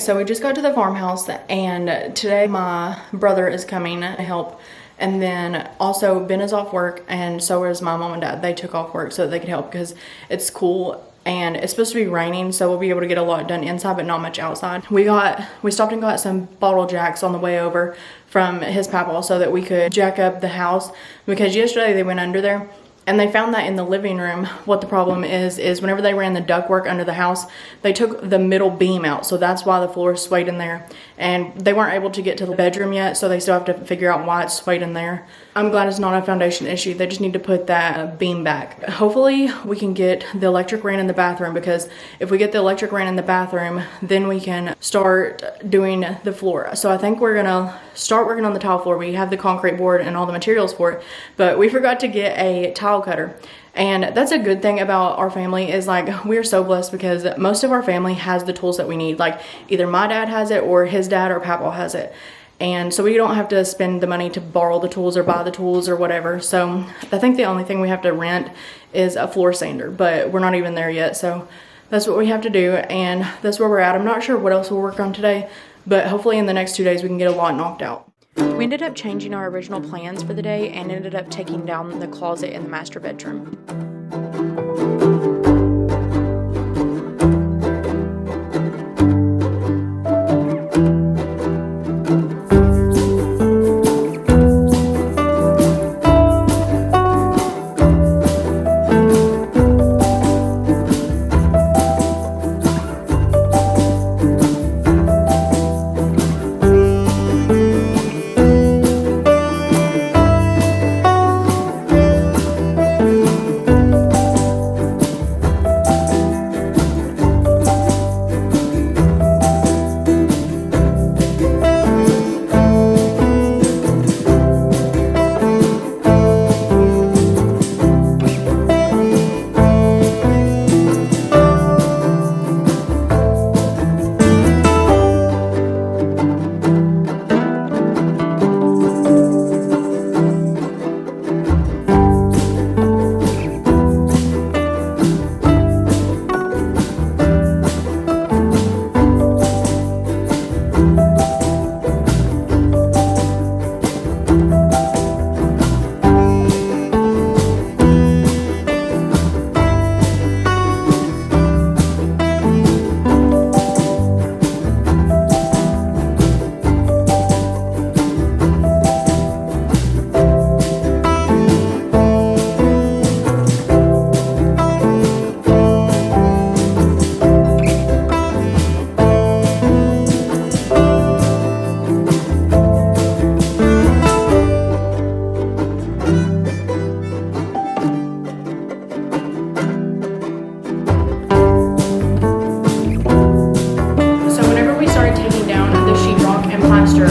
So we just got to the farmhouse, and today my brother is coming to help, and then also Ben is off work, and so is my mom and dad. They took off work so that they could help because it's cool and it's supposed to be raining, so we'll be able to get a lot done inside but not much outside. We stopped and got some bottle jacks on the way over from his papa so that we could jack up the house, because yesterday they went under there. And they found that in the living room, what the problem is whenever they ran the ductwork under the house, they took the middle beam out. So that's why the floor swayed in there. And they weren't able to get to the bedroom yet, so they still have to figure out why it swayed in there. I'm glad it's not a foundation issue. They just need to put that beam back. Hopefully we can get the electric ran in the bathroom, because if we get the electric ran in the bathroom, then we can start doing the floor. So I think we're gonna start working on the tile floor. We have the concrete board and all the materials for it, but we forgot to get a tile cutter. And that's a good thing about our family, is like, we're so blessed because most of our family has the tools that we need. Like either my dad has it or his dad or papa has it. And so we don't have to spend the money to borrow the tools or buy the tools or whatever. So I think the only thing we have to rent is a floor sander, but we're not even there yet. So that's what we have to do, and that's where we're at. I'm not sure what else we'll work on today, but hopefully in the next 2 days we can get a lot knocked out. We ended up changing our original plans for the day and ended up taking down the closet in the master bedroom.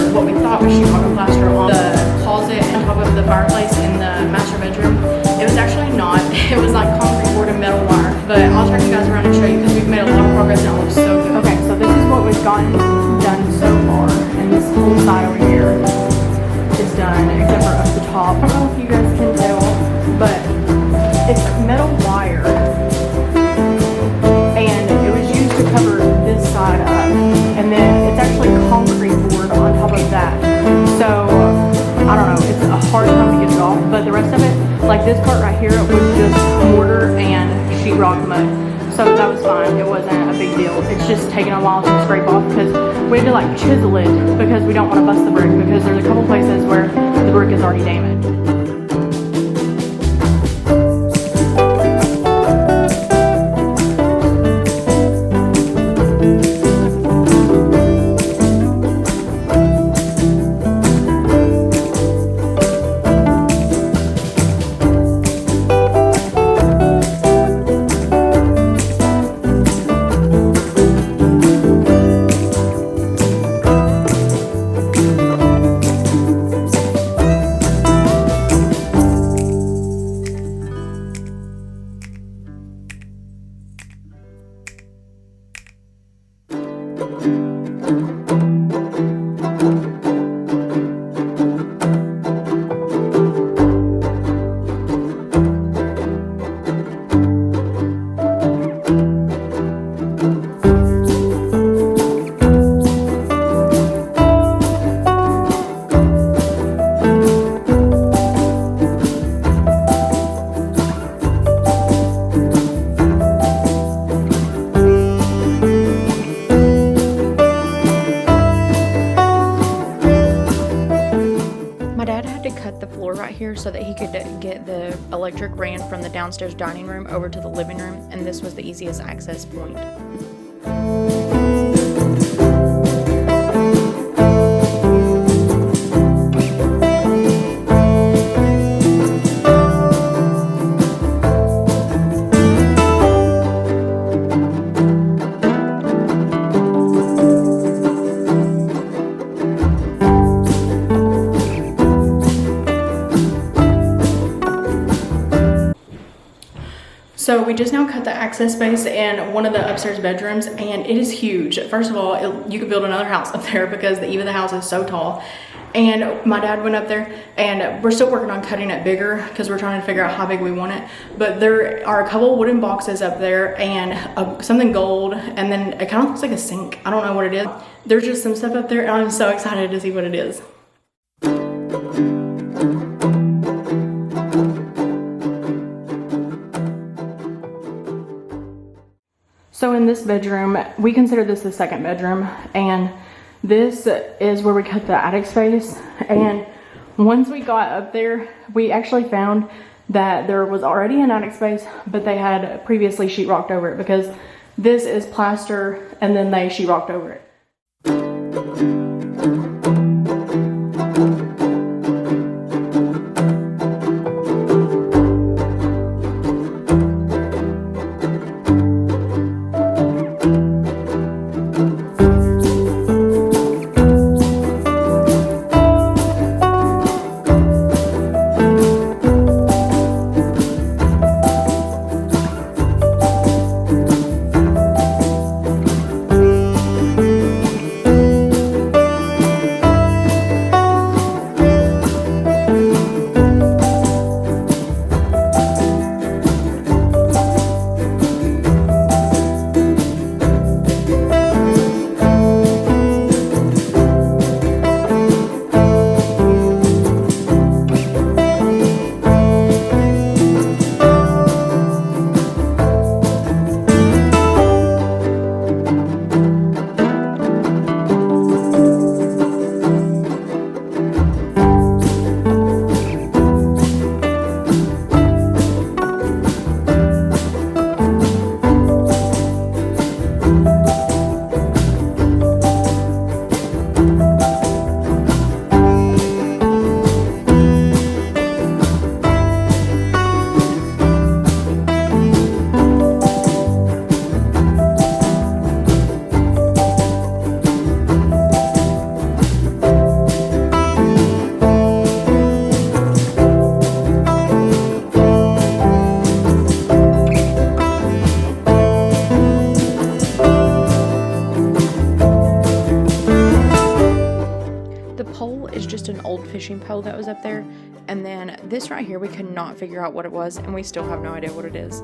What we thought was sheetrock and plaster on the closet on top of the fireplace in the master bedroom. It was actually not. It was like concrete board and metal wire. But I'll turn you guys around and show you, because we've made a lot of progress and it looks so good. Okay, so this is what we've gotten done so far. And this whole side over here is done, except for up the top. I don't know if you guys can tell, but it's metal wire. And it was used to cover this side up. And then it's actually concrete board on top of that. So, I don't know, it's a hard time to get it off, but the rest of it, like this part right here, was just mortar and sheetrock mud. So that was fine, it wasn't a big deal. It's just taking a while to scrape off, because we had to like chisel it, because we don't want to bust the brick, because there's a couple places where the brick is already damaged. here so that he could get the electric ran from the downstairs dining room over to the living room, and this was the easiest access point. So we just now cut the access space in one of the upstairs bedrooms, and it is huge. First of all, you could build another house up there because the eave of the house is so tall. And my dad went up there, and we're still working on cutting it bigger because we're trying to figure out how big we want it. But there are a couple wooden boxes up there and something gold, and then it kind of looks like a sink. I don't know what it is. There's just some stuff up there, and I'm so excited to see what it is. So in this bedroom, we consider this the second bedroom, and this is where we cut the attic space. And once we got up there, we actually found that there was already an attic space, but they had previously sheetrocked over it because this is plaster and then they sheetrocked over it. Fishing pole that was up there, and then this right here we could not figure out what it was, and we still have no idea what it is.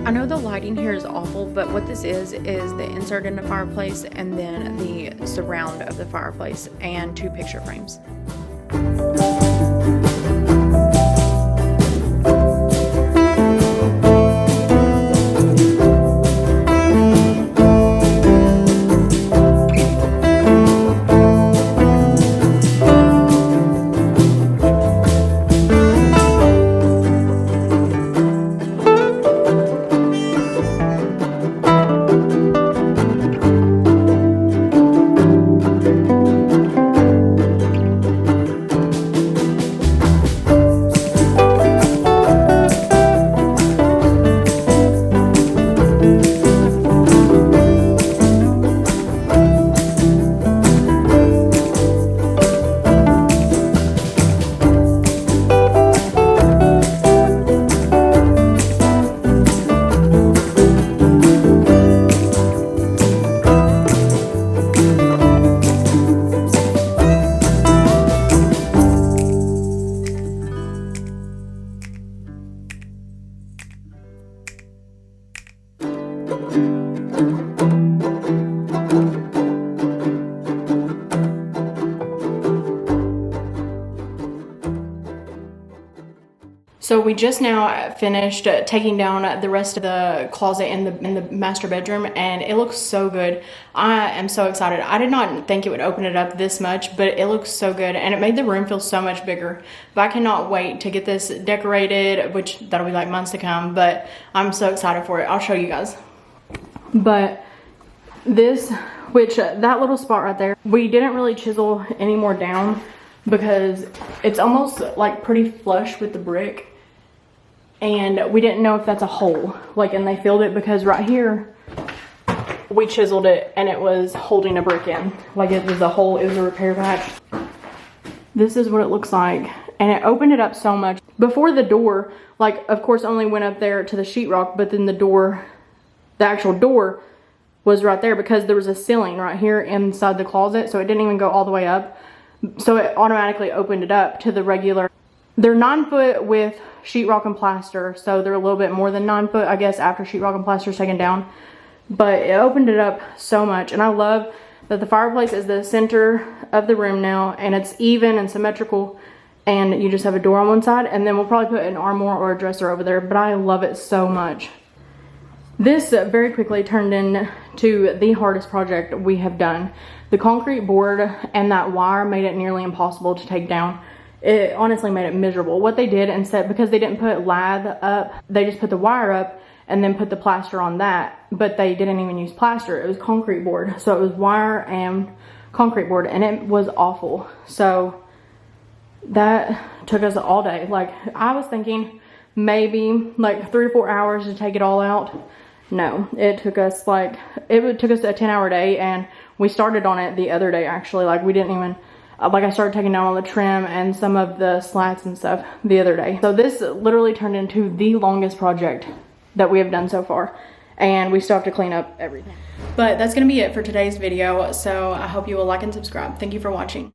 I know the lighting here is awful, but what this is the insert in the fireplace and then the surround of the fireplace and 2 picture frames. So we just now finished taking down the rest of the closet in the master bedroom, and it looks so good. I am so excited. I did not think it would open it up this much, but it looks so good, and it made the room feel so much bigger. But I cannot wait to get this decorated, which that'll be like months to come, but I'm so excited for it. I'll show you guys. But this, that little spot right there, we didn't really chisel any more down because it's almost like pretty flush with the brick, and we didn't know if that's a hole, like, and they filled it because right here we chiseled it and it was holding a brick in, like it was a hole, it was a repair patch. This is what it looks like, and it opened it up so much. Before, the door, like, of course only went up there to the sheetrock, but then the door, the actual door was right there because there was a ceiling right here inside the closet, so it didn't even go all the way up. So it automatically opened it up to the regular. They're 9 foot with sheetrock and plaster, so they're a little bit more than 9 foot, I guess, after sheetrock and plaster is taken down. But it opened it up so much, and I love that the fireplace is the center of the room now, and it's even and symmetrical, and you just have a door on one side, and then we'll probably put an armoire or a dresser over there, but I love it so much. This very quickly turned into the hardest project we have done. The concrete board and that wire made it nearly impossible to take down. It honestly made it miserable. What they did instead, because they didn't put lath up, they just put the wire up and then put the plaster on that, but they didn't even use plaster. It was concrete board. So it was wire and concrete board, and it was awful. So that took us all day. Like, I was thinking maybe like 3 to 4 hours to take it all out. No, it took us a 10-hour day, and we started on it the other day actually. Like, we didn't even, like, I started taking down all the trim and some of the slats and stuff the other day. So this literally turned into the longest project that we have done so far, and we still have to clean up everything. But that's gonna be it for today's video, so I hope you will like and subscribe. Thank you for watching.